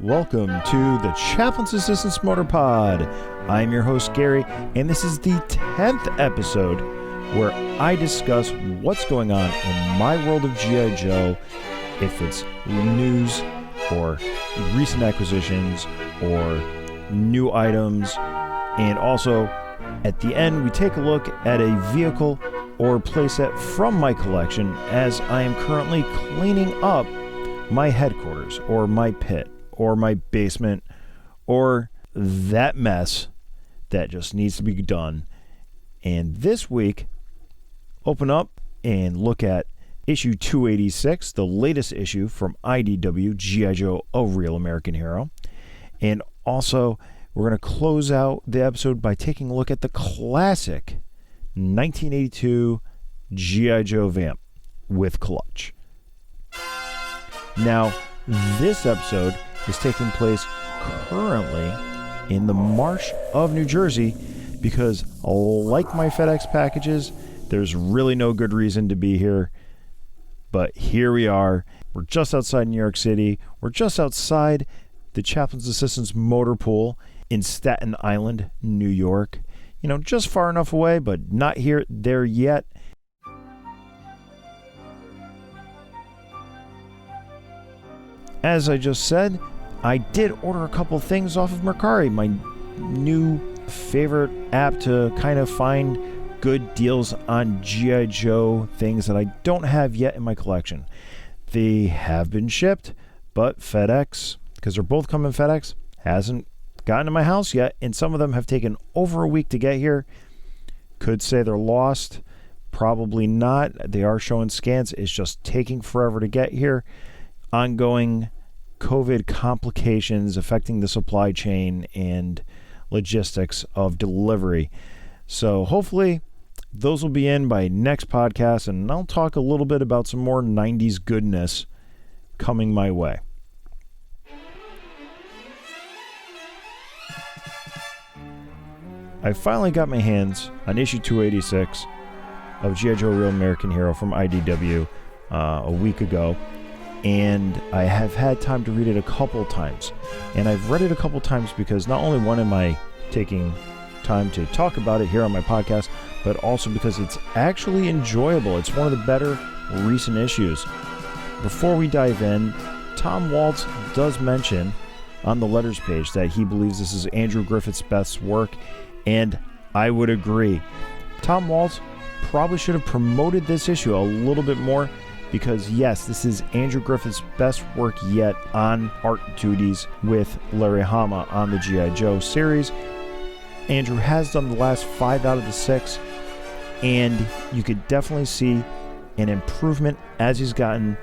Welcome to the Chaplain's Assistant's Motor Pod. I'm your host, Gary, and this is the 10th episode where I discuss what's going on in my world of G.I. Joe, if it's news or recent acquisitions or new items, and also at the end we take a look at a vehicle or playset from my collection as I am currently cleaning up my headquarters or my pit or my basement or that mess that just needs to be done. And this week, open up and look at issue 286, the latest issue from IDW, G.I. Joe, A Real American Hero. And also, we're going to close out the episode by taking a look at the classic 1982 G.I. Joe VAMP with Clutch. Now, this episode is taking place currently in the Marsh of New Jersey because, like my FedEx packages, there's really no good reason to be here. But here we are. We're just outside New York City. We're just outside the Chaplain's Assistant's motor pool in Staten Island, New York. You know, just far enough away, but not there yet. As I just said, I did order a couple things off of Mercari, my new favorite app to kind of find good deals on G.I. Joe things that I don't have yet in my collection. They have been shipped, but FedEx, because they're both coming FedEx, hasn't gotten to my house yet, and some of them have taken over a week to get here. Could say they're lost. Probably not. They are showing scans. It's just taking forever to get here. Ongoing COVID complications affecting the supply chain and logistics of delivery. So hopefully those will be in by next podcast, and I'll talk a little bit about some more 90s goodness coming my way. I finally got my hands on issue 286 of G.I. Joe Real American Hero from IDW a week ago. And I have had time to read it a couple times. And I've read it a couple times because not only one am I taking time to talk about it here on my podcast, but also because it's actually enjoyable. It's one of the better recent issues. Before we dive in, Tom Waltz does mention on the letters page that he believes this is Andrew Griffith's best work, and I would agree. Tom Waltz probably should have promoted this issue a little bit more, because yes, this is Andrew Griffith's best work yet on art duties with Larry Hama on the G.I. Joe series. Andrew has done the last 5 out of the 6, and you could definitely see an improvement as he's gotten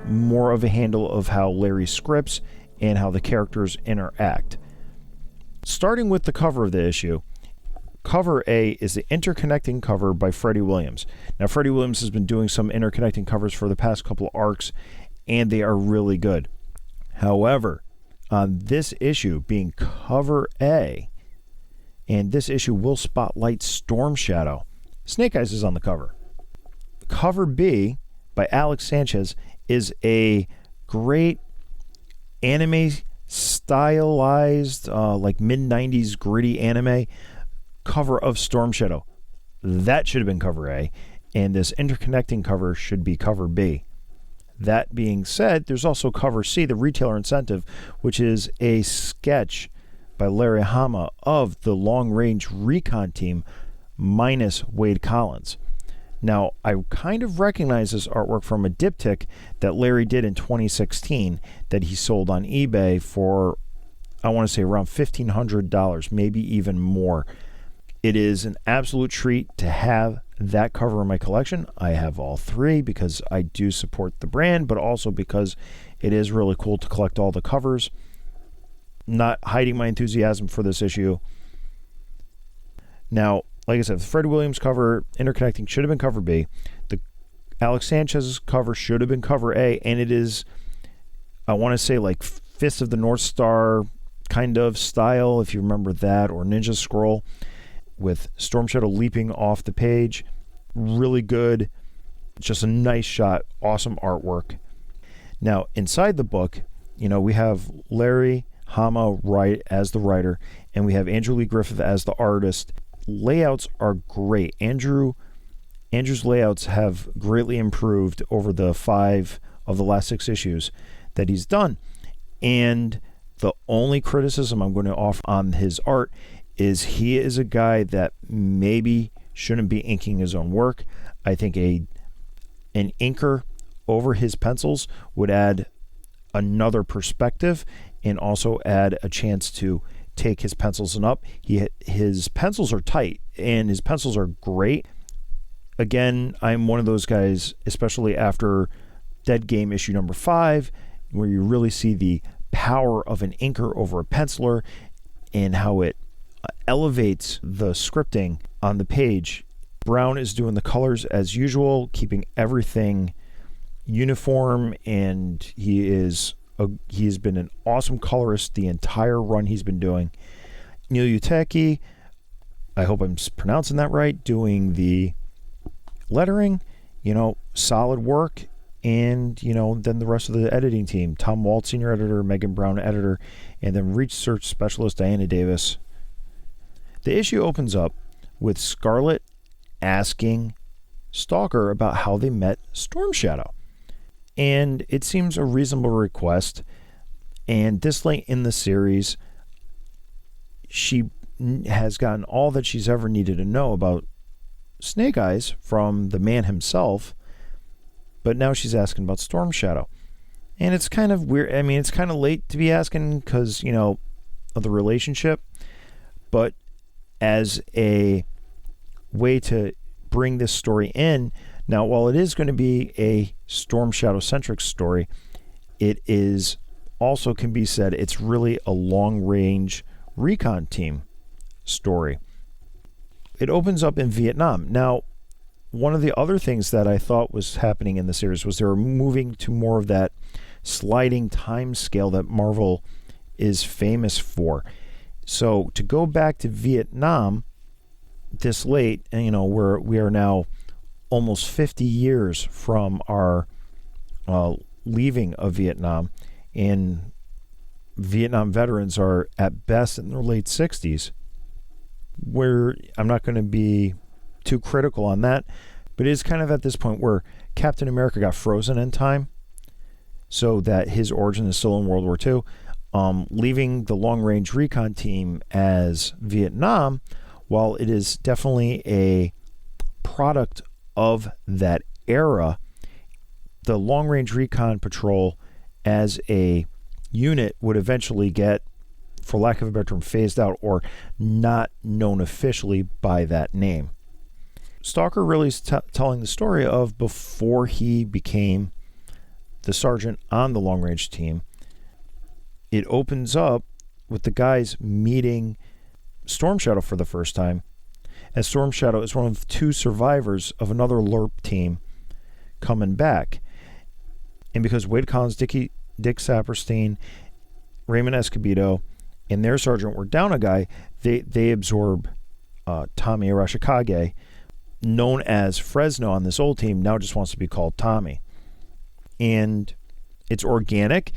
more of a handle of how Larry scripts and how the characters interact. Starting with the cover of the issue, Cover A is the interconnecting cover by Freddie Williams. Now, Freddie Williams has been doing some interconnecting covers for the past couple of arcs, and they are really good. However, on this issue being Cover A, and this issue will spotlight Storm Shadow, Snake Eyes is on the cover. Cover B by Alex Sanchez is a great anime stylized, like mid-90s gritty anime cover of Storm Shadow. That should have been Cover A, and this interconnecting cover should be Cover B. That being said, there's also Cover C, the retailer incentive, which is a sketch by Larry Hama of the Long Range Recon Team minus Wade Collins. Now, I kind of recognize this artwork from a diptych that Larry did in 2016 that he sold on eBay for, I want to say, around $1,500, maybe even more. It is an absolute treat to have that cover in my collection. I have all 3 because I do support the brand, but also because it is really cool to collect all the covers. Not hiding my enthusiasm for this issue. Now, like I said, the Freddie Williams cover, interconnecting, should have been Cover B. The Alex Sanchez's cover should have been Cover A, and it is, I want to say, like Fist of the North Star kind of style, if you remember that, or Ninja Scroll, with Storm Shadow leaping off the page. Really good. Just a nice shot. Awesome artwork. Now, inside the book, you know, we have Larry Hama as the writer, and we have Andrew Lee Griffith as the artist. Layouts are great. Andrew's layouts have greatly improved over the 5 of the last 6 issues that he's done. And the only criticism I'm going to offer on his art is he is a guy that maybe shouldn't be inking his own work. I think an inker over his pencils would add another perspective and also add a chance to take his pencils and up. His pencils are tight and his pencils are great. Again, I'm one of those guys, especially after Dead Game issue number 5, where you really see the power of an inker over a penciler and how it elevates the scripting on the page. Brown is doing the colors as usual, keeping everything uniform, and he's been an awesome colorist the entire run he's been doing. Neil Uteki, I hope I'm pronouncing that right, doing the lettering, solid work. And, then the rest of the editing team, Tom Walt, senior editor, Megan Brown, editor, and then research specialist Diana Davis. The issue opens up with Scarlet asking Stalker about how they met Storm Shadow. And it seems a reasonable request. And this late in the series, she has gotten all that she's ever needed to know about Snake Eyes from the man himself. But now she's asking about Storm Shadow. And it's kind of weird. I mean, it's kind of late to be asking because, of the relationship. But as a way to bring this story in, now, while it is going to be a Storm Shadow-centric story, it is also can be said it's really a long-range recon team story. It opens up in Vietnam. Now, one of the other things that I thought was happening in the series was they were moving to more of that sliding time scale that Marvel is famous for. So to go back to Vietnam this late, and we are now almost 50 years from our leaving of Vietnam, and Vietnam veterans are at best in their late 60s. Where I'm not going to be too critical on that, but it is kind of at this point where Captain America got frozen in time so that his origin is still in World War II. Leaving the long-range recon team as Vietnam, while it is definitely a product of that era, the long-range recon patrol as a unit would eventually get, for lack of a better term, phased out or not known officially by that name. Stalker really is telling the story of before he became the sergeant on the long-range team. It opens up with the guys meeting Storm Shadow for the first time, as Storm Shadow is one of 2 survivors of another LRP team coming back. And because Wade Collins, Dick Saperstein, Raymond Escobedo, and their sergeant were down a guy, they absorb Tommy Arashikage, known as Fresno on this old team, now just wants to be called Tommy. And it's organic.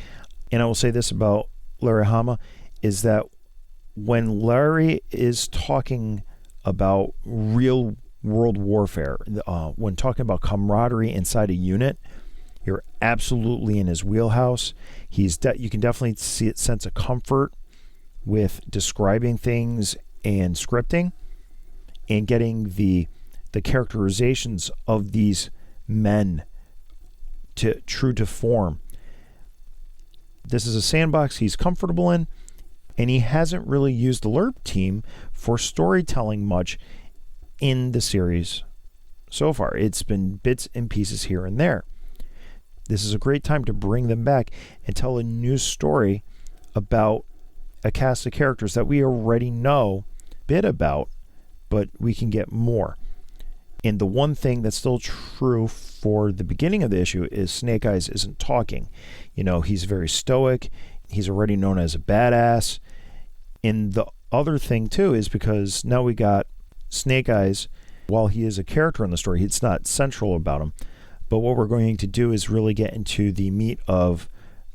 And I will say this about Larry Hama, is that when Larry is talking about real world warfare, when talking about camaraderie inside a unit, you're absolutely in his wheelhouse. You can definitely sense a comfort with describing things and scripting and getting the characterizations of these men true to form. This is a sandbox he's comfortable in, and he hasn't really used the LRP team for storytelling much in the series so far. It's been bits and pieces here and there. This is a great time to bring them back and tell a new story about a cast of characters that we already know a bit about, but we can get more. And the one thing that's still true for the beginning of the issue is Snake Eyes isn't talking. He's very stoic. He's already known as a badass. And the other thing, too, is because now we got Snake Eyes, while he is a character in the story, it's not central about him. But what we're going to do is really get into the meat of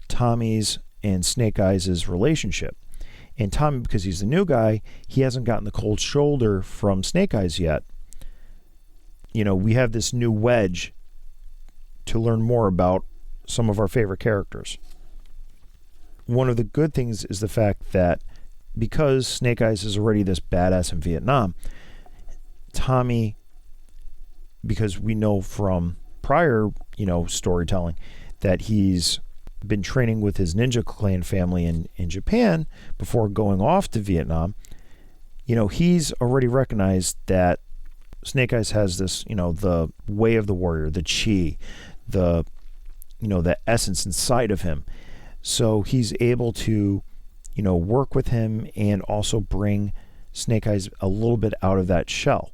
Tommy's and Snake Eyes' relationship. And Tommy, because he's the new guy, he hasn't gotten the cold shoulder from Snake Eyes yet. We have this new wedge to learn more about some of our favorite characters. One of the good things is the fact that because Snake Eyes is already this badass in Vietnam, Tommy, because we know from prior, storytelling that he's been training with his ninja clan family in Japan before going off to Vietnam, he's already recognized that Snake Eyes has this, the way of the warrior, the chi, the essence inside of him. So he's able to, work with him and also bring Snake Eyes a little bit out of that shell,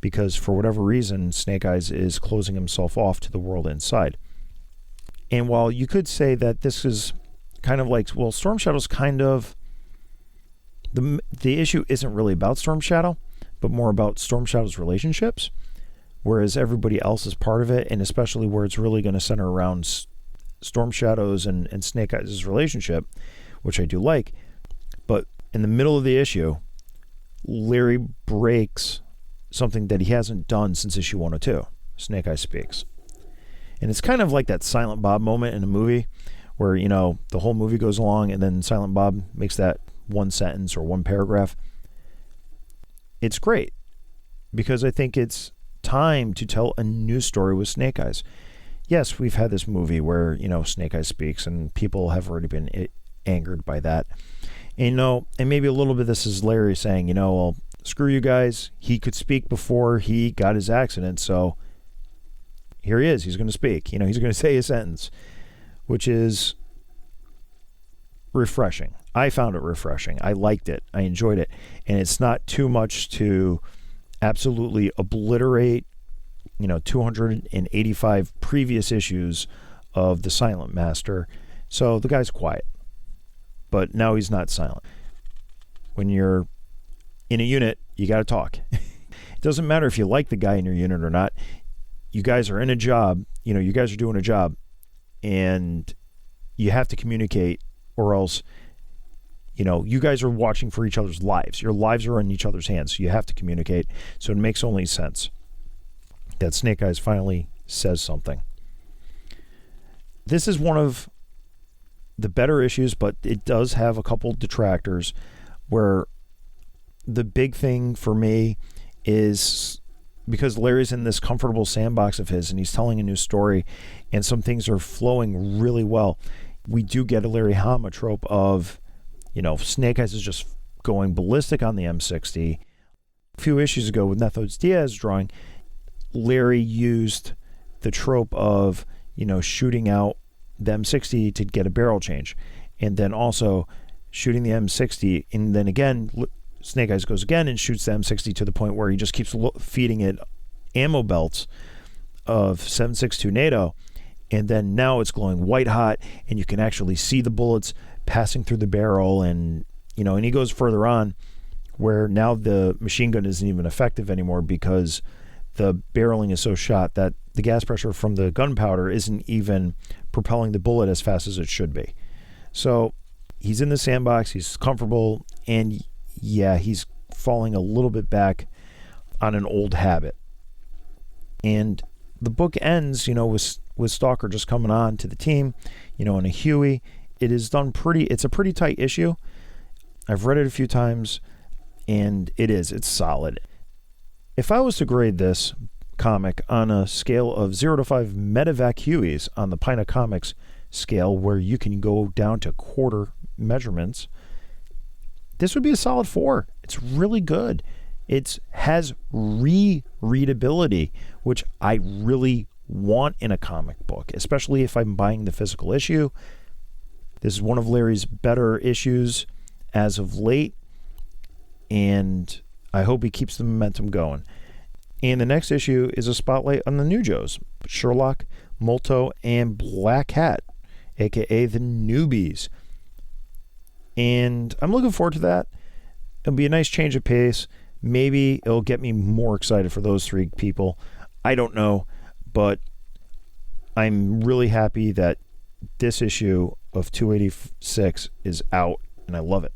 because for whatever reason, Snake Eyes is closing himself off to the world inside. And while you could say that this is kind of like, well, Storm Shadow's kind of, the issue isn't really about Storm Shadow, but more about Storm Shadow's relationships, whereas everybody else is part of it, and especially where it's really going to center around Storm Shadow's and Snake Eyes' relationship, which I do like. But in the middle of the issue, Larry breaks something that he hasn't done since issue 102. Snake Eyes speaks. And it's kind of like that Silent Bob moment in a movie where, the whole movie goes along and then Silent Bob makes that one sentence or one paragraph. It's great because I think it's time to tell a new story with Snake Eyes. Yes, we've had this movie where, Snake Eyes speaks and people have already been angered by that. And, and maybe a little bit of this is Larry saying, well, screw you guys. He could speak before he got his accident, so here he is. He's going to speak. He's going to say a sentence, which is refreshing. I found it refreshing. I liked it. I enjoyed it. And it's not too much to absolutely obliterate, 285 previous issues of the Silent Master. So the guy's quiet. But now he's not silent. When you're in a unit, you got to talk. It doesn't matter if you like the guy in your unit or not. You guys are in a job, you guys are doing a job, and you have to communicate, or else, you guys are watching for each other's lives. Your lives are in each other's hands, so you have to communicate. So it makes only sense that Snake Eyes finally says something. This is one of the better issues, but it does have a couple detractors where the big thing for me is because Larry's in this comfortable sandbox of his and he's telling a new story and some things are flowing really well. We do get a Larry Hama trope of, Snake Eyes is just going ballistic on the M60. A few issues ago with Netho's Diaz drawing, Larry used the trope of, shooting out the M60 to get a barrel change. And then also shooting the M60. And then again, Snake Eyes goes again and shoots the M60 to the point where he just keeps feeding it ammo belts of 7.62 NATO. And then now it's glowing white hot and you can actually see the bullets passing through the barrel. And, and he goes further on where now the machine gun isn't even effective anymore because the barreling is so shot that the gas pressure from the gunpowder isn't even propelling the bullet as fast as it should be. So he's in the sandbox, he's comfortable, and yeah, he's falling a little bit back on an old habit. And the book ends, with Stalker just coming on to the team, in a Huey. It's a pretty tight issue. I've read it a few times, and it's solid. If I was to grade this comic on a scale of 0 to 5 Medevac Hueys on the Pina Comics scale, where you can go down to quarter measurements, this would be a solid 4. It's really good. It has readability, which I really want in a comic book, especially if I'm buying the physical issue. This is one of Larry's better issues as of late, and I hope he keeps the momentum going. And the next issue is a spotlight on the new Joes, Sherlock, Molto, and Black Hat, aka the newbies. And I'm looking forward to that. It'll be a nice change of pace. Maybe it'll get me more excited for those 3 people. I don't know, but I'm really happy that this issue of 286 is out, and I love it.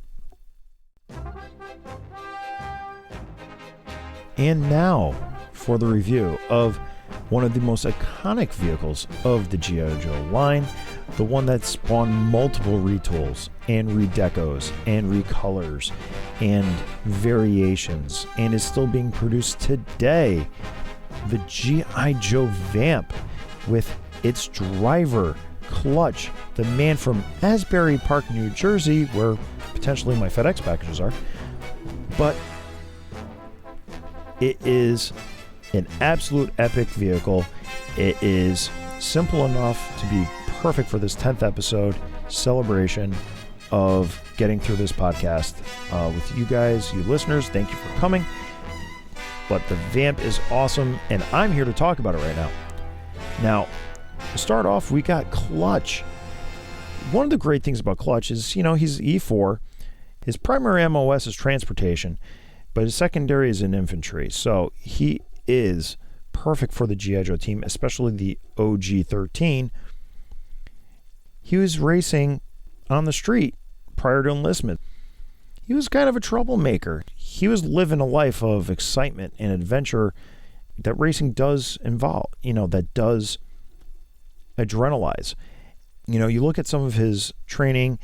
And now for the review of one of the most iconic vehicles of the G.I. Joe line, the one that spawned multiple retools and redecos and recolors and variations and is still being produced today, the G.I. Joe VAMP, with its driver, Clutch, the man from Asbury Park, New Jersey, where potentially my FedEx packages are. But it is an absolute epic vehicle. It is simple enough to be perfect for this 10th episode celebration of getting through this podcast with you guys, you listeners. Thank you for coming. But the VAMP is awesome, and I'm here to talk about it right now. Now, to start off, we got Clutch. One of the great things about Clutch is, he's E4. His primary MOS is transportation, but his secondary is in infantry. So he is perfect for the G.I. Joe team, especially the OG-13. He was racing on the street prior to enlistment. He was kind of a troublemaker. He was living a life of excitement and adventure that racing does involve, that does adrenalize. You look at some of his training,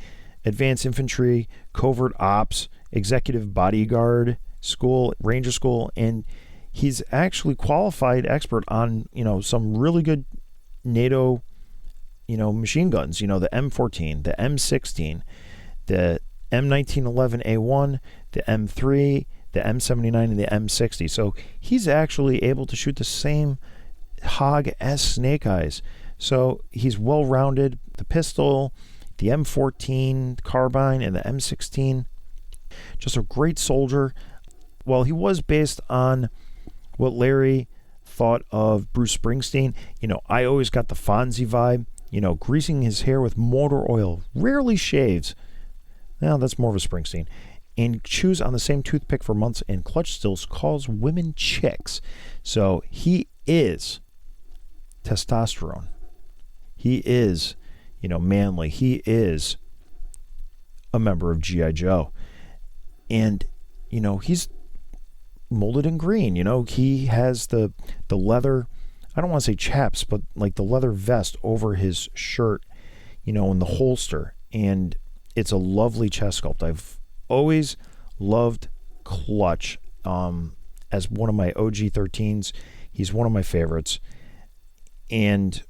advanced infantry, covert ops, executive bodyguard school, ranger school, and he's actually qualified expert on, some really good NATO, machine guns, the M14, the M16, the M1911A1, the M3, the M79, and the M60. So he's actually able to shoot the same hog as Snake Eyes. So he's well-rounded. The pistol, the M14 carbine, and the M16. Just a great soldier. Well, he was based on what Larry thought of Bruce Springsteen. I always got the Fonzie vibe. Greasing his hair with motor oil. Rarely shaves. Well, that's more of a Springsteen. And chews on the same toothpick for months, and Clutch still calls women chicks. So he is testosterone. He is, manly. He is a member of G.I. Joe. And, he's molded in green. He has the leather, I don't want to say chaps, but like the leather vest over his shirt, in the holster. And it's a lovely chest sculpt. I've always loved Clutch as one of my OG-13s. He's one of my favorites. And,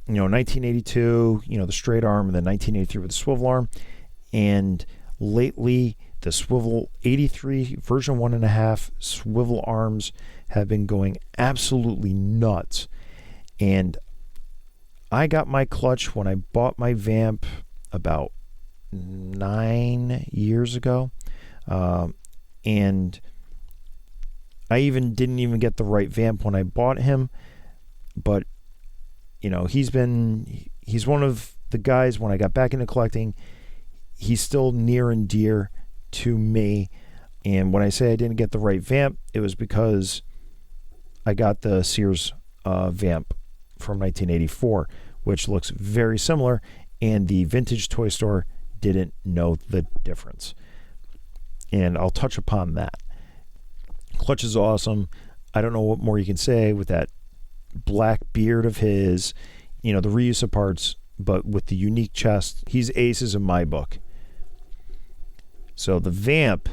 1982, the straight arm, and then 1983 with the swivel arm. And lately, the swivel 83 version 1.5 swivel arms have been going absolutely nuts. And I got my Clutch when I bought my VAMP about 9 years ago. And I didn't even get the right VAMP when I bought him. But, he's one of the guys when I got back into collecting. He's still near and dear to me. And when I say I didn't get the right VAMP, it was because I got the Sears VAMP from 1984, which looks very similar, and the vintage toy store didn't know the difference. And I'll touch upon that. Clutch is awesome. I don't know what more you can say with that black beard of his, the reuse of parts, but with the unique chest. He's aces in my book. So the VAMP,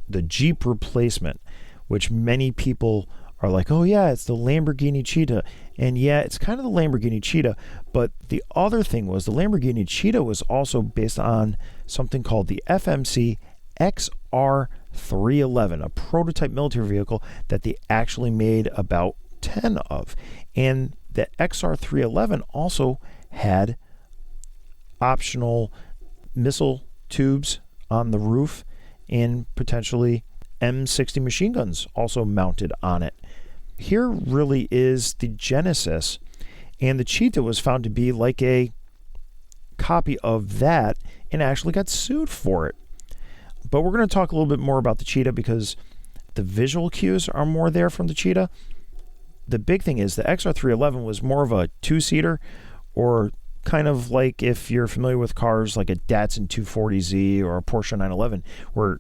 the Jeep replacement, which many people are like, oh yeah, it's the Lamborghini Cheetah. And yeah, it's kind of the Lamborghini Cheetah. But the other thing was the Lamborghini Cheetah was also based on something called the FMC XR311, a prototype military vehicle that they actually made about 10 of. And the XR311 also had optional missile tubes on the roof and potentially M60 machine guns also mounted on it. Here really is the genesis, and the Cheetah was found to be like a copy of that and actually got sued for it. But we're going to talk a little bit more about the Cheetah because the visual cues are more there from the Cheetah. The big thing is the XR311 was more of a two-seater, or kind of like if you're familiar with cars like a Datsun 240Z or a Porsche 911, where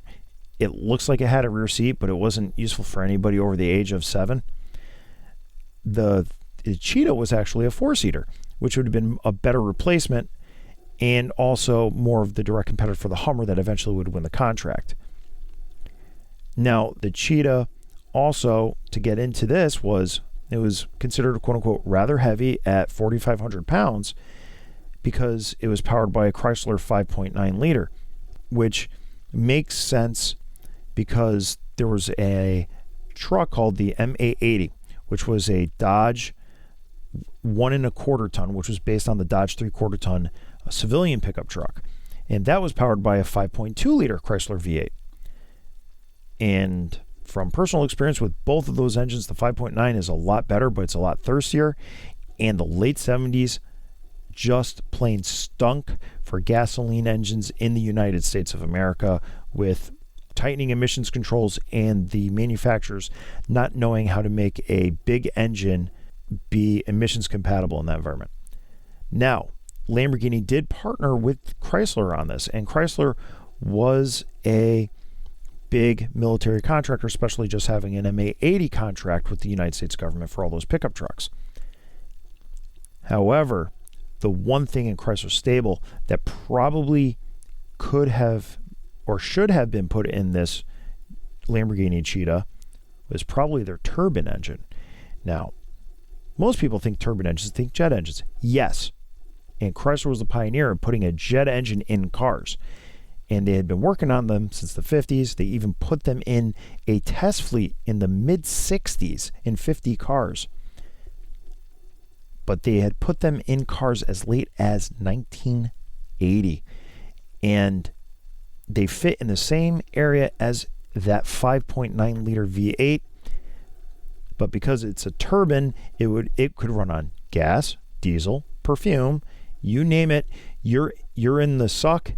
it looks like it had a rear seat, but it wasn't useful for anybody over the age of 7. The Cheetah was actually a 4-seater, which would have been a better replacement and also more of the direct competitor for the Hummer that eventually would win the contract. Now, the Cheetah also, to get into this, it was considered quote-unquote rather heavy at 4,500 pounds because it was powered by a Chrysler 5.9 liter, which makes sense because there was a truck called the MA80, which was a Dodge 1.25 ton, which was based on the Dodge 3/4 ton civilian pickup truck. And that was powered by a 5.2 liter Chrysler V8. And from personal experience with both of those engines, the 5.9 is a lot better, but it's a lot thirstier. And the late 70s just plain stunk for gasoline engines in the United States of America, with tightening emissions controls and the manufacturers not knowing how to make a big engine be emissions compatible in that environment. Now, Lamborghini did partner with Chrysler on this, and Chrysler was a big military contractor, especially just having an MA80 contract with the United States government for all those pickup trucks. However, the one thing in Chrysler's stable that probably could have or should have been put in this Lamborghini Cheetah was probably their turbine engine. Now, most people think turbine engines, think jet engines. Yes, and Chrysler was the pioneer in putting a jet engine in cars. And they had been working on them since the 50s. They even put them in a test fleet in the mid-60s in 50 cars. But they had put them in cars as late as 1980. And they fit in the same area as that 5.9 liter V8. But because it's a turbine, it could run on gas, diesel, perfume, you name it. You're in the suck.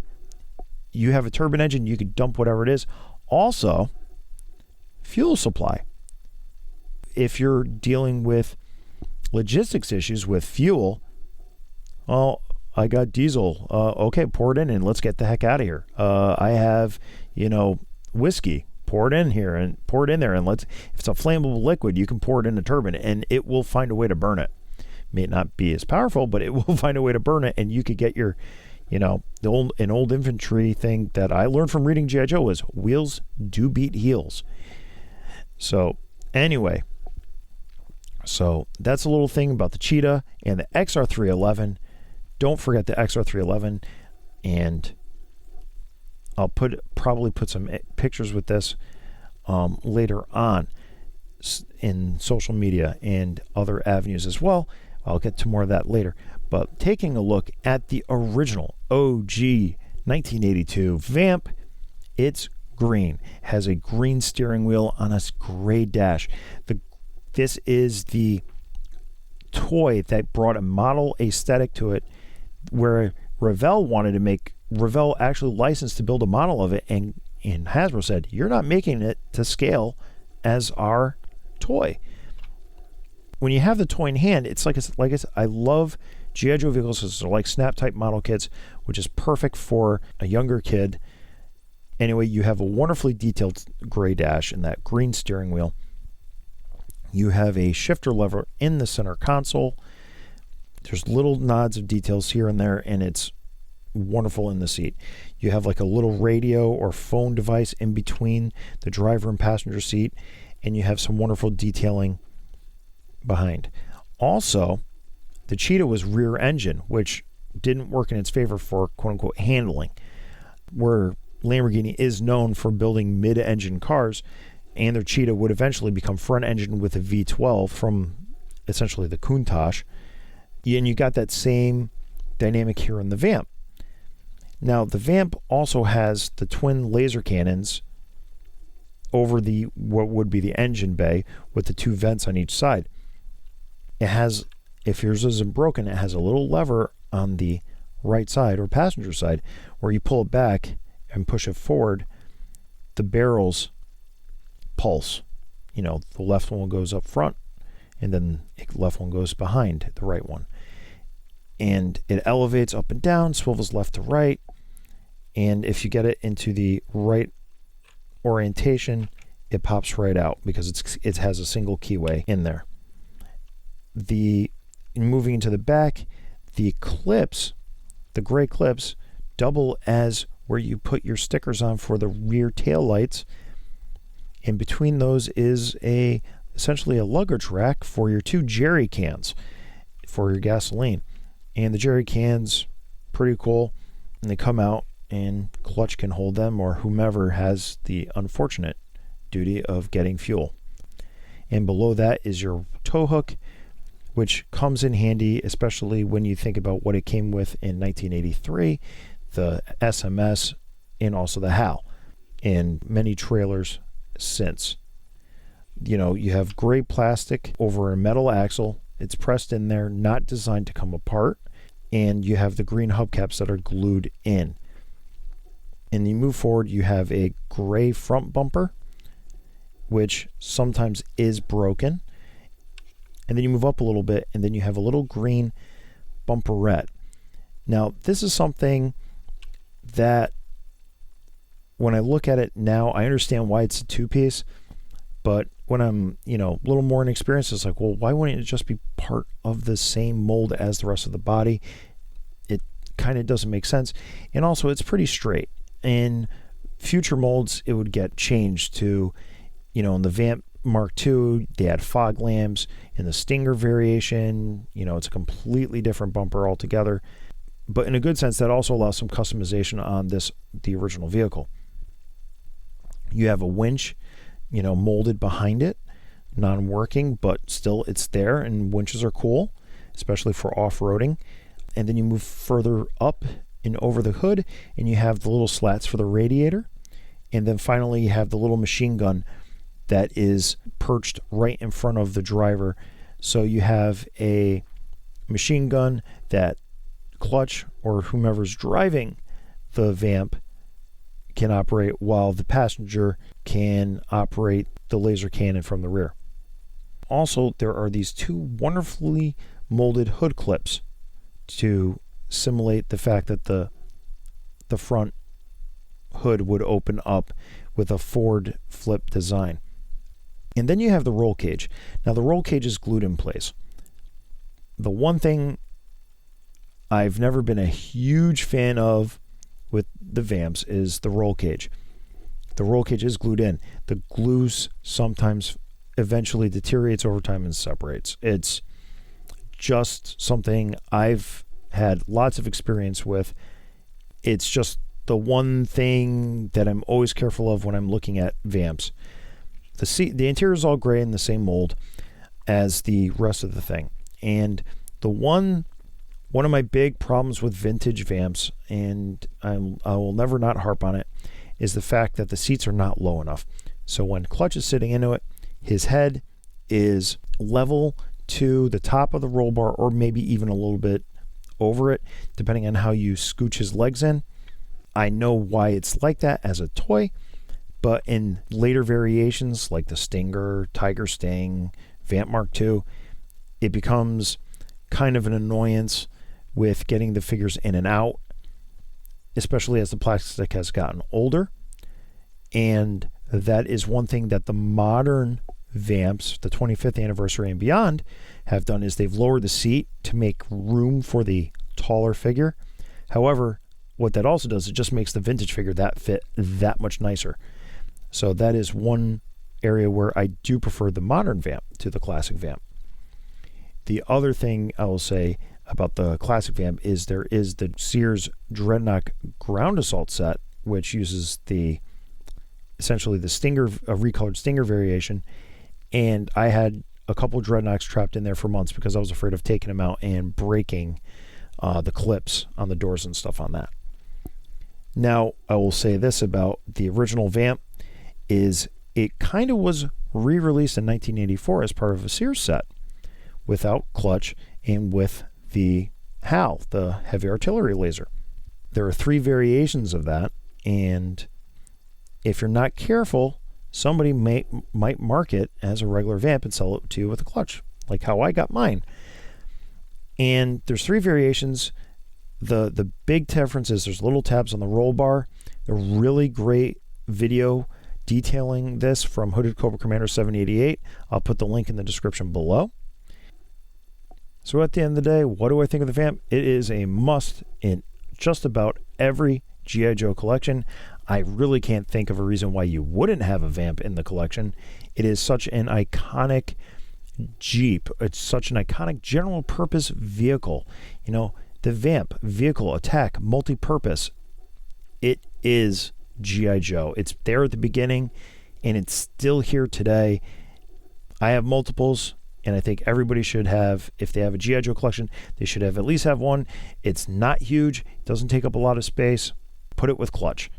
You have a turbine engine, you could dump whatever it is. Also, fuel supply. If you're dealing with logistics issues with fuel, well, I got diesel. Okay, pour it in and let's get the heck out of here. I have, whiskey. Pour it in here and pour it in there, and if it's a flammable liquid, you can pour it in a turbine and it will find a way to burn it. May not be as powerful, but it will find a way to burn it, and you could get your an old infantry thing that I learned from reading G.I. Joe was wheels do beat heels. So anyway, that's a little thing about the Cheetah and the XR311. Don't forget the XR311, and I'll probably put some pictures with this later on in social media and other avenues as well. I'll get to more of that later. But taking a look at the original OG 1982 VAMP, it's green. Has a green steering wheel on a gray dash. This is the toy that brought a model aesthetic to it, where Revell actually licensed to build a model of it, and Hasbro said, "You're not making it to scale as our toy." When you have the toy in hand, it's like I said, I love G.I. Joe vehicles because they're like snap type model kits, which is perfect for a younger kid. Anyway, you have a wonderfully detailed gray dash and that green steering wheel. You have a shifter lever in the center console. There's little nods of details here and there, and it's wonderful in the seat. You have like a little radio or phone device in between the driver and passenger seat, and you have some wonderful detailing behind. Also, the Cheetah was rear engine, which didn't work in its favor for quote-unquote handling, where Lamborghini is known for building mid-engine cars, and their Cheetah would eventually become front engine with a V12 from essentially the Countach. And you got that same dynamic here in the VAMP. Now, the VAMP also has the twin laser cannons over what would be the engine bay with the two vents on each side. It has, if yours isn't broken, it has a little lever on the right side or passenger side where you pull it back and push it forward. The barrels pulse. The left one goes up front, and then the left one goes behind the right one. and it elevates up and down, swivels left to right, and if you get it into the right orientation, it pops right out because it has a single keyway in there. Moving into the back, the clips, the gray clips, double as where you put your stickers on for the rear tail lights. In between those is essentially a luggage rack for your 2 jerry cans for your gasoline. And the jerry cans, pretty cool, and they come out and clutch can hold them, or whomever has the unfortunate duty of getting fuel. And below that is your tow hook, which comes in handy, especially when you think about what it came with in 1983, the SMS, and also the HAL, and many trailers since. You know, you have gray plastic over a metal axle. It's pressed in there, not designed to come apart. And you have the green hubcaps that are glued in. And you move forward, you have a gray front bumper, which sometimes is broken. And then you move up a little bit, and then you have a little green bumperette. Now, this is something that when I look at it now, I understand why it's a 2-piece, but when I'm, a little more inexperienced, it's like, well, why wouldn't it just be part of the same mold as the rest of the body? It kind of doesn't make sense. And also, it's pretty straight. In future molds, it would get changed to, in the VAMP Mark II, they had fog lamps. In the Stinger variation, it's a completely different bumper altogether. But in a good sense, that also allows some customization on the original vehicle. You have a winch, molded behind it, non-working, but still it's there, and winches are cool, especially for off-roading. And then you move further up and over the hood, and you have the little slats for the radiator. And then finally, you have the little machine gun that is perched right in front of the driver. So you have a machine gun that clutch or whomever's driving the VAMP can operate, while the passenger can operate the laser cannon from the rear. Also, there are these 2 wonderfully molded hood clips to simulate the fact that the front hood would open up with a forward flip design. And then you have the roll cage. Now, the roll cage is glued in place. The one thing I've never been a huge fan of with the VAMPs is the roll cage. The roll cage is glued in. The glue sometimes eventually deteriorates over time and separates. It's just something I've had lots of experience with. It's just the one thing that I'm always careful of when I'm looking at VAMPs. The interior is all gray in the same mold as the rest of the thing. And the one of my big problems with vintage VAMPs, and I will never not harp on it, is the fact that the seats are not low enough. So when Clutch is sitting into it, his head is level to the top of the roll bar, or maybe even a little bit over it, depending on how you scooch his legs in. I know why it's like that as a toy, but in later variations like the Stinger, Tiger Sting, VAMP Mark II, it becomes kind of an annoyance with getting the figures in and out, especially as the plastic has gotten older. And that is one thing that the modern VAMPs, the 25th anniversary and beyond, have done, is they've lowered the seat to make room for the taller figure. However, what that also does, it just makes the vintage figure fit that much nicer. So that is one area where I do prefer the modern VAMP to the classic VAMP. The other thing I will say about the classic VAMP is there is the Sears Dreadnought Ground Assault set, which uses essentially the Stinger, a recolored Stinger variation. And I had a couple Dreadnoughts trapped in there for months because I was afraid of taking them out and breaking the clips on the doors and stuff on that. Now, I will say this about the original VAMP, is it kind of was re-released in 1984 as part of a Sears set without clutch and with the HAL, the heavy artillery laser. There are 3 variations of that, and if you're not careful, somebody might mark it as a regular VAMP and sell it to you with a clutch, like how I got mine. And there's 3 variations. The big difference is there's little tabs on the roll bar. A really great video detailing this from Hooded Cobra Commander 788. I'll put the link in the description below. So at the end of the day, what do I think of the VAMP? It is a must in just about every G.I. Joe collection. I really can't think of a reason why you wouldn't have a VAMP in the collection. It is such an iconic Jeep. It's such an iconic general purpose vehicle. You know, the VAMP, vehicle, attack, multi-purpose. It is G.I. Joe. It's there at the beginning, and it's still here today. I have multiples, and I think everybody should have, if they have a G.I. Joe collection, they should have at least have one. It's not huge. It doesn't take up a lot of space. Put it with clutch.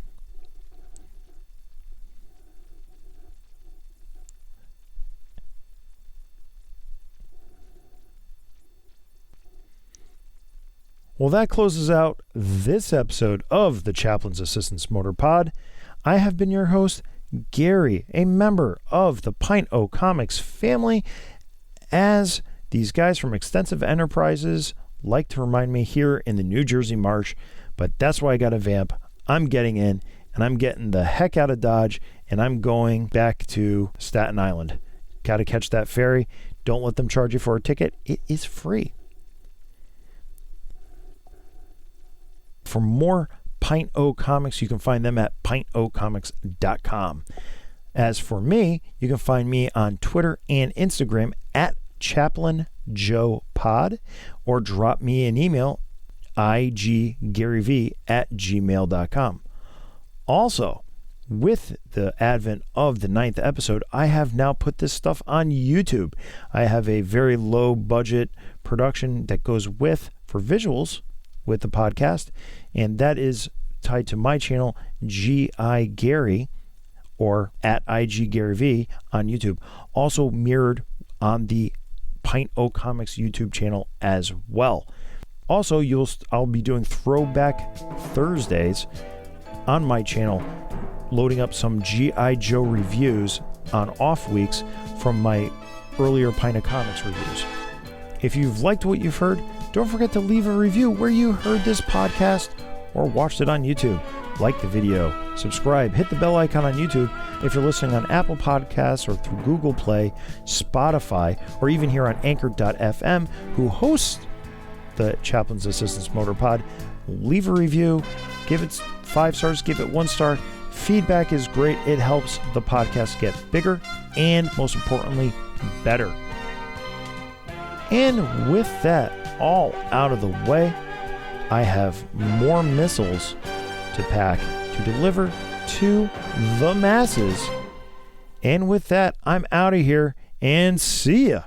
Well, that closes out this episode of the Chaplain's Assistance Motor Pod. I have been your host, Gary, a member of the Pint O Comics family, as these guys from Extensive Enterprises like to remind me here in the New Jersey Marsh. But that's why I got a VAMP. I'm getting in, and I'm getting the heck out of Dodge, and I'm going back to Staten Island. Got to catch that ferry. Don't let them charge you for a ticket. It is free. For more Pint O Comics, you can find them at pintocomics.com. As for me, you can find me on Twitter and Instagram at ChaplainJoePod, or drop me an email, iggaryv@gmail.com. Also, with the advent of the 9th episode, I have now put this stuff on YouTube. I have a very low budget production that goes with, for visuals, with the podcast, and that is tied to my channel, G.I. Gary, or at iggaryv on YouTube. Also mirrored on the Pint O Comics YouTube channel as well. Also, I'll be doing Throwback Thursdays on my channel, loading up some G.I. Joe reviews on off weeks from my earlier Pint O Comics reviews. If you've liked what you've heard, don't forget to leave a review where you heard this podcast or watched it on YouTube. Like the video, subscribe, hit the bell icon on YouTube if you're listening on Apple Podcasts or through Google Play, Spotify, or even here on Anchor.fm, who hosts the Chaplain's Assistance Motor Pod. Leave a review, give it 5 stars, give it 1 star. Feedback is great. It helps the podcast get bigger and, most importantly, better. And with that all out of the way, I have more missiles to pack to deliver to the masses. And with that, I'm out of here, and see ya.